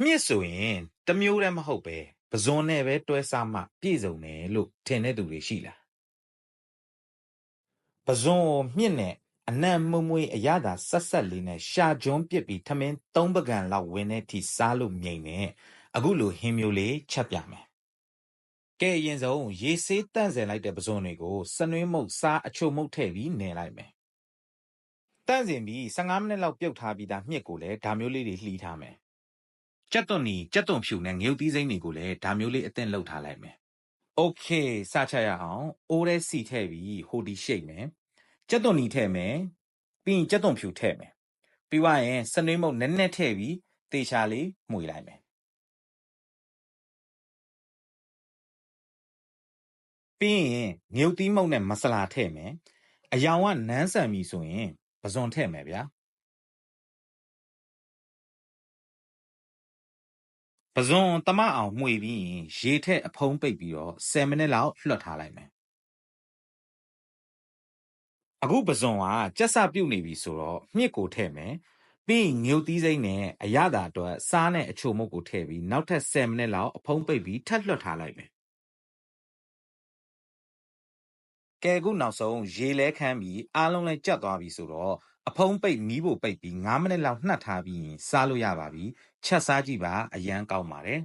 မြစ်ဆိုရင်တစ်မျိုးတည်းမဟုတ်ပဲပဇွန်နဲ့ပဲတွဲစားမှပြည့်စုံတယ်လို့ထင်တဲ့သူတွေရှိလားပဇွန်ကိုမြစ်နဲ့အနံ့မှုမွေးအရသာဆက်ဆက်လေးနဲ့ရှာကျွန်းပစ်ပြီးထမင်း၃ပကံလောက်ဝင်တဲ့အထိစားလို့မြိန်တယ်အခုလိုဟင်းမျိုးလေးချက်ပြမယ်ကဲအရင်ဆုံးရေဆေးတန့်စင်လိုက်တဲ့ပဇွန်တွေကိုစနွေးမုတ်စားအချို့မုတ်ထည့်ပြီးနယ်လိုက်မယ်တန့်စင်ပြီး15မိနစ်လောက်ပြုတ်ထားပြီးသားမြစ်ကိုလည်းဒါမျိုးလေးတွေလှီးထားမယ်ကြက်သွန်ဖြူနဲ့ငရုတ်သီးစိမ်းတွေကိုလည်းဒါမျိုးလေးအသင့်လုပ်ထားလိုက်မယ်โอเคစချရအောင်အိုးထဲစီထည့်ပြီးဟိုဒီရှိတ်မယ်ကြက်သွန်နီထည့်မယ်ပြီးရင်ကြက်သွန်ဖြူထည့်မယ်ပြီးွားရင်စနွေးမုတ်နည်းနည်းထည့်ပြီးတေချာလေးမှုေလိုက်မယ်ပြီးရင်ငရုတ်သီးမုတ်နဲ့မဆလာထည့်မယ်အယောင်ကနန်းဆန်ပြီဆိုရင်ပဇွန်ထည့်မယ်ဗျာပဇွန်တမအောင်မှုေပြီးရင်ရေထက်အဖုံးပိတ်ပြီးတော့10မိနစ်လောက်လွှတ်ထားလိုက်မယ်အခုပဇွန်ကကြက်စပြုတ်နေပြီဆိုတော့မြစ်ကိုထည့်မယ်ပြီးငရုတ်သီးစိမ်းနဲ့အရသာအတွက်စားနဲ့အချိုမုတ်ကိုထည့်ပြီးနောက်ထပ်10မိနစ်လောက်အဖုံးပိတ်ပြီးထပ်လွှတ်ထားလိုက်မယ်ကဲအခုနောက်ဆုံးရေလဲခမ်းပြီးအားလုံးလဲကြက်သွားပြီဆိုတော့အဖုံးပိတ်မီးဖို့ပိတ်ပြီး9မိနစ်လောက်နှက်ထားပြီးရင်စားလို့ရပါပြီချက်စားကြည့်ပါအရန်ကောင်းပါတယ်